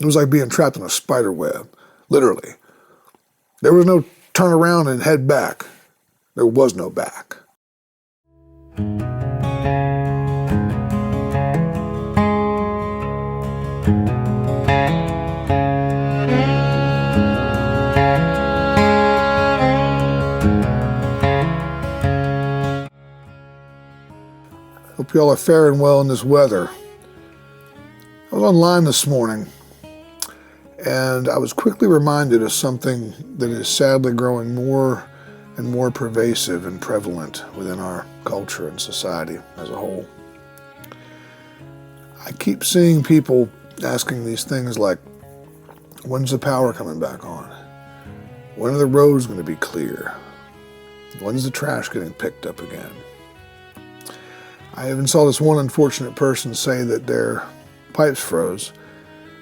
It was like being trapped in a spider web, literally. There was no turn around and head back. There was no back. Hope y'all are faring well in this weather. I was online this morning, and I was quickly reminded of something that is sadly growing more and more pervasive and prevalent within our culture and society as a whole. I keep seeing people asking these things like, when's the power coming back on? When are the roads going to be clear? When's the trash getting picked up again? I even saw this one unfortunate person say that their pipes froze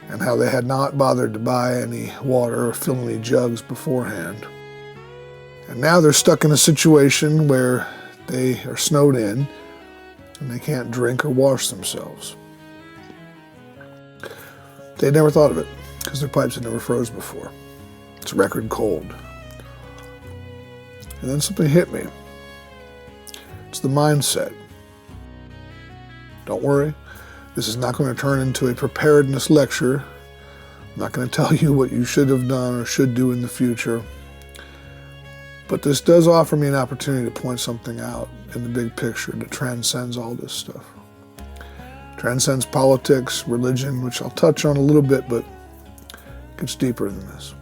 and how they had not bothered to buy any water or fill any jugs beforehand. And now they're stuck in a situation where they are snowed in and they can't drink or wash themselves. They never thought of it because their pipes had never froze before. It's record cold. And then something hit me. It's the mindset. Don't worry, this is not going to turn into a preparedness lecture. I'm not going to tell you what you should have done or should do in the future. But this does offer me an opportunity to point something out in the big picture that transcends all this stuff. Transcends politics, religion, which I'll touch on a little bit, but gets deeper than this.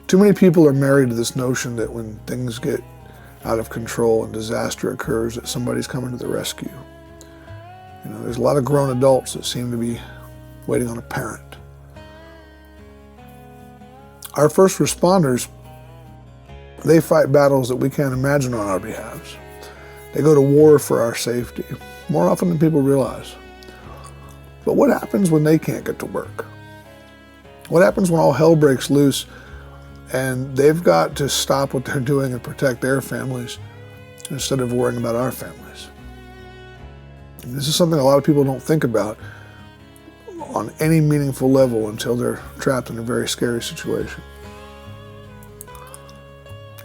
Too many people are married to this notion that when things get out of control and disaster occurs, that somebody's coming to the rescue. You know, there's a lot of grown adults that seem to be waiting on a parent. Our first responders, they fight battles that we can't imagine on our behalves. They go to war for our safety, more often than people realize. But what happens when they can't get to work? What happens when all hell breaks loose and they've got to stop what they're doing and protect their families instead of worrying about our families? And this is something a lot of people don't think about on any meaningful level until they're trapped in a very scary situation.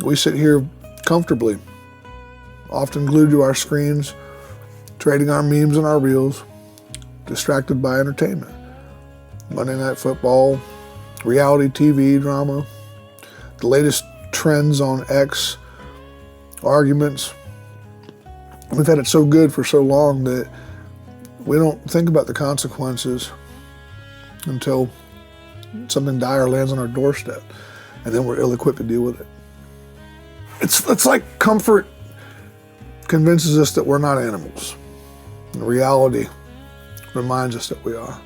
We sit here comfortably, often glued to our screens, trading our memes and our reels, distracted by entertainment. Monday Night Football, reality TV drama, the latest trends on X, arguments. We've had it so good for so long that we don't think about the consequences until something dire lands on our doorstep, and then we're ill-equipped to deal with it. It's like comfort convinces us that we're not animals. And reality reminds us that we are.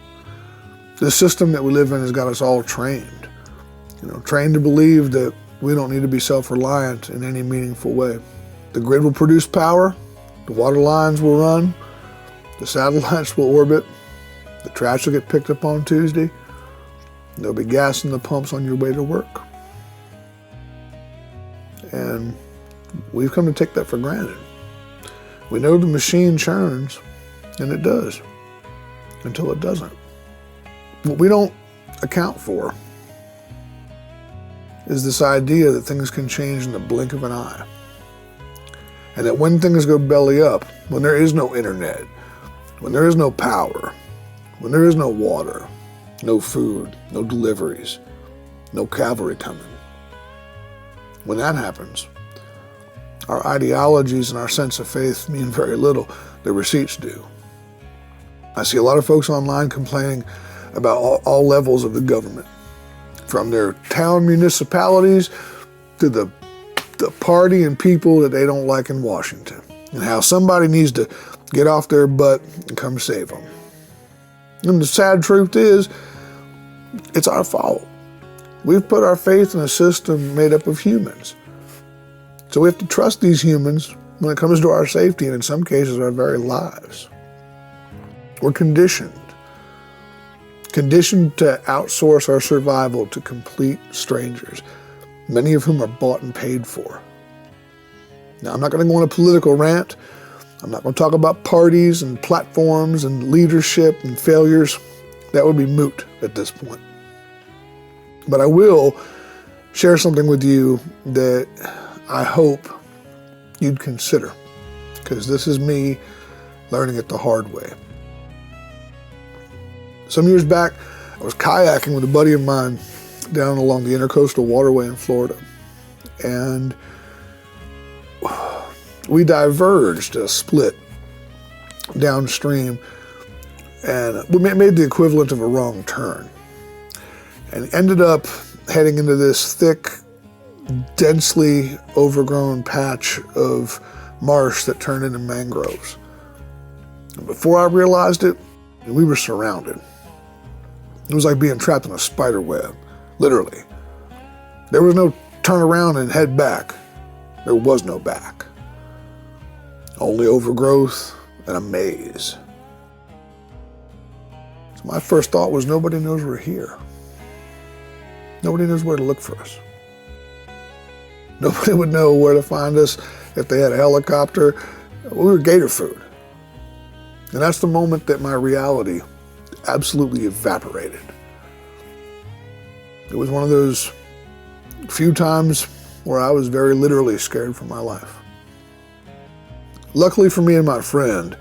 The system that we live in has got us all trained. Trained to believe that we don't need to be self-reliant in any meaningful way. The grid will produce power, the water lines will run, the satellites will orbit, the trash will get picked up on Tuesday, there'll be gas in the pumps on your way to work. And we've come to take that for granted. We know the machine churns, and it does, until it doesn't. What we don't account for is this idea that things can change in the blink of an eye. And that when things go belly up, when there is no internet, when there is no power, when there is no water, no food, no deliveries, no cavalry coming, when that happens, our ideologies and our sense of faith mean very little. The receipts do. I see a lot of folks online complaining about all levels of the government, from their town municipalities to the party and people that they don't like in Washington, and how somebody needs to get off their butt and come save them. And the sad truth is, it's our fault. We've put our faith in a system made up of humans. So we have to trust these humans when it comes to our safety, and in some cases, our very lives. We're conditioned to outsource our survival to complete strangers, many of whom are bought and paid for. Now, I'm not going to go on a political rant. I'm not going to talk about parties and platforms and leadership and failures. that would be moot at this point. But I will share something with you that I hope you'd consider, because this is me learning it the hard way. Some years back, I was kayaking with a buddy of mine down along the Intercoastal Waterway in Florida. And we diverged a split downstream, and we made the equivalent of a wrong turn and ended up heading into this thick, densely overgrown patch of marsh that turned into mangroves. And before I realized it, we were surrounded. It was like being trapped in a spider web, literally. There was no turn around and head back. There was no back. Only overgrowth and a maze. So my first thought was, nobody knows we're here. Nobody knows where to look for us. Nobody would know where to find us if they had a helicopter. We were gator food. And that's the moment that my reality absolutely evaporated. It was one of those few times where I was very literally scared for my life. Luckily for me and my friend,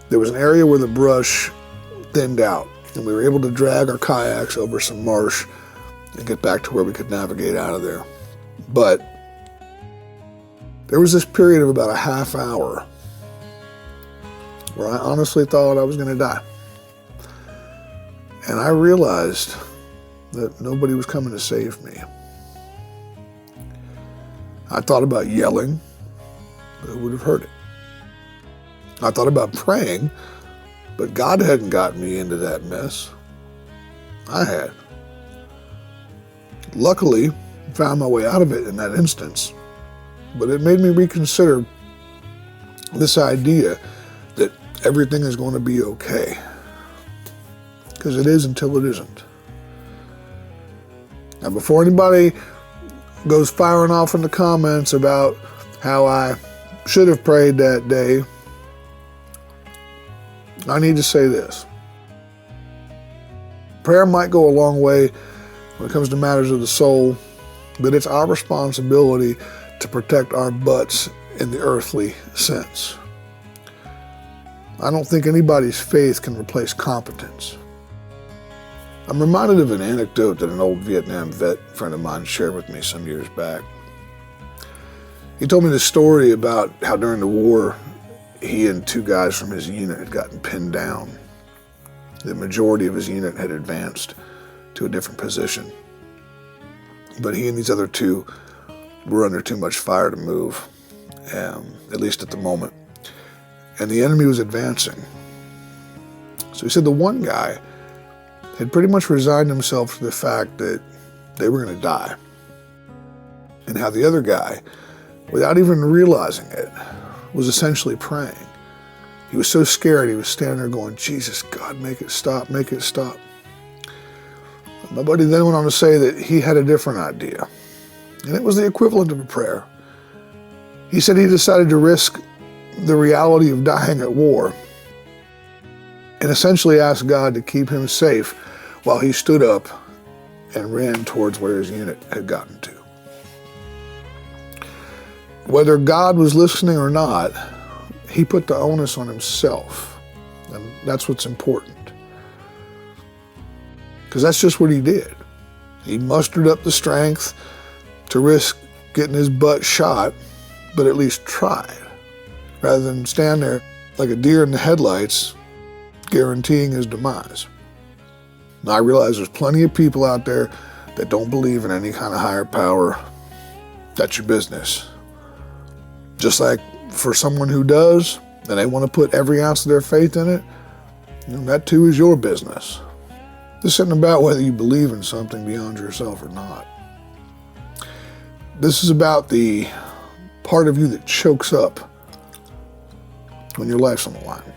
there was an area where the brush thinned out, and we were able to drag our kayaks over some marsh and get back to where we could navigate out of there. But there was this period of about a half hour where I honestly thought I was going to die. And I realized that nobody was coming to save me. I thought about yelling, but who would have heard it? I thought about praying, but God hadn't gotten me into that mess. I had. Luckily, I found my way out of it in that instance, but it made me reconsider this idea that everything is going to be okay, because it is until it isn't. Now, before anybody goes firing off in the comments about how I should have prayed that day, I need to say this. Prayer might go a long way when it comes to matters of the soul, but it's our responsibility to protect our butts in the earthly sense. I don't think anybody's faith can replace competence. I'm reminded of an anecdote that an old Vietnam vet friend of mine shared with me some years back. He told me the story about how during the war, he and two guys from his unit had gotten pinned down. The majority of his unit had advanced to a different position. But he and these other two were under too much fire to move, at least at the moment. And the enemy was advancing. So he said the one guy had pretty much resigned himself to the fact that they were going to die. And how the other guy, without even realizing it, was essentially praying. He was so scared, he was standing there going, Jesus, God, make it stop, make it stop. My buddy then went on to say that he had a different idea, and it was the equivalent of a prayer. He said he decided to risk the reality of dying at war and essentially asked God to keep him safe while he stood up and ran towards where his unit had gotten to. Whether God was listening or not, he put the onus on himself, and that's what's important. Because that's just what he did. He mustered up the strength to risk getting his butt shot, but at least tried, rather than stand there like a deer in the headlights, guaranteeing his demise. Now, I realize there's plenty of people out there that don't believe in any kind of higher power. That's your business. Just like for someone who does, and they want to put every ounce of their faith in it, that too is your business. This isn't about whether you believe in something beyond yourself or not. This is about the part of you that chokes up when your life's on the line.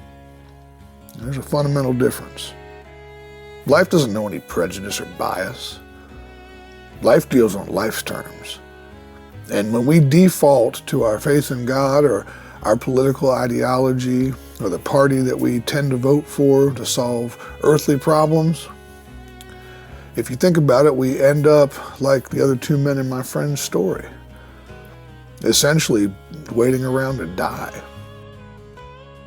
There's a fundamental difference. Life doesn't know any prejudice or bias. Life deals on life's terms. And when we default to our faith in God or our political ideology or the party that we tend to vote for to solve earthly problems, If you think about it, we end up like the other two men in my friend's story, essentially waiting around to die.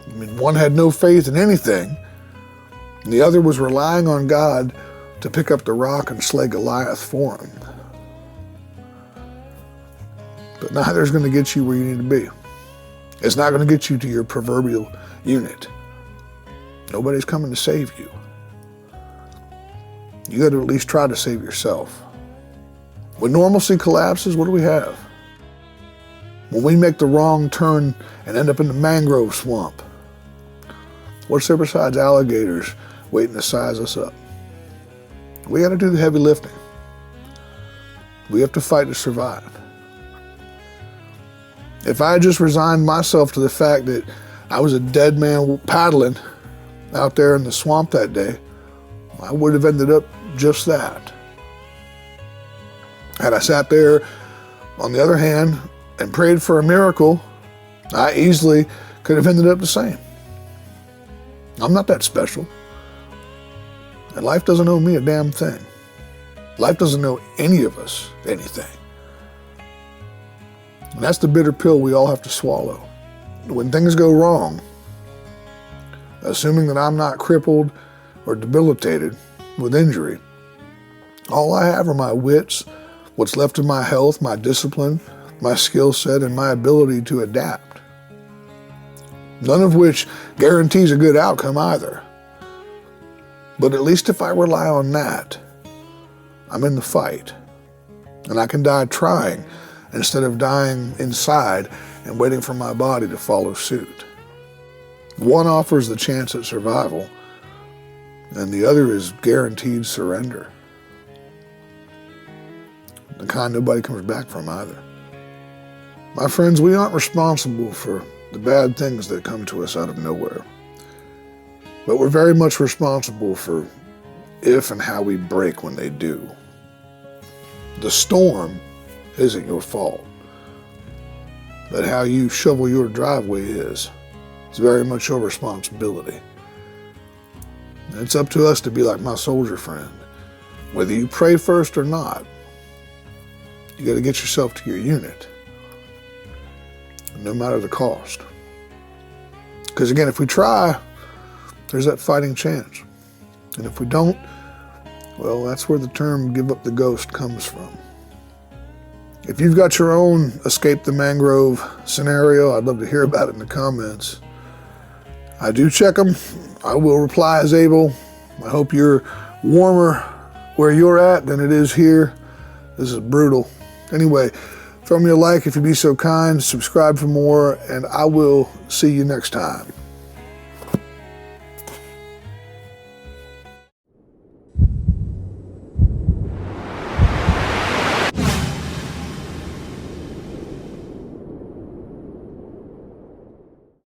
I mean, one had no faith in anything, and the other was relying on God to pick up the rock and slay Goliath for him. But neither is going to get you where you need to be. It's not going to get you to your proverbial unit. Nobody's coming to save you. You got to at least try to save yourself. When normalcy collapses, what do we have? When we make the wrong turn and end up in the mangrove swamp, what's there besides alligators waiting to size us up? We got to do the heavy lifting. We have to fight to survive. If I just resigned myself to the fact that I was a dead man paddling out there in the swamp that day, I would have ended up just that. Had I sat there, on the other hand, and prayed for a miracle, I easily could have ended up the same. I'm not that special. And life doesn't owe me a damn thing. Life doesn't owe any of us anything. And that's the bitter pill we all have to swallow. When things go wrong, assuming that I'm not crippled or debilitated with injury, all I have are my wits, what's left of my health, my discipline, my skill set, and my ability to adapt. None of which guarantees a good outcome either. But at least if I rely on that, I'm in the fight. And I can die trying instead of dying inside and waiting for my body to follow suit. One offers the chance at survival, and the other is guaranteed surrender. The kind nobody comes back from either. My friends, we aren't responsible for the bad things that come to us out of nowhere. But we're very much responsible for if and how we break when they do. The storm isn't your fault. But how you shovel your driveway is. It's very much your responsibility. And it's up to us to be like my soldier friend. Whether you pray first or not, you got to get yourself to your unit, no matter the cost. Because again, if we try, there's that fighting chance. And if we don't, well, that's where the term give up the ghost comes from. If you've got your own escape the mangrove scenario, I'd love to hear about it in the comments. I do check them. I will reply as able. I hope you're warmer where you're at than it is here. This is brutal. Anyway, throw me a like if you'd be so kind, subscribe for more, and I will see you next time.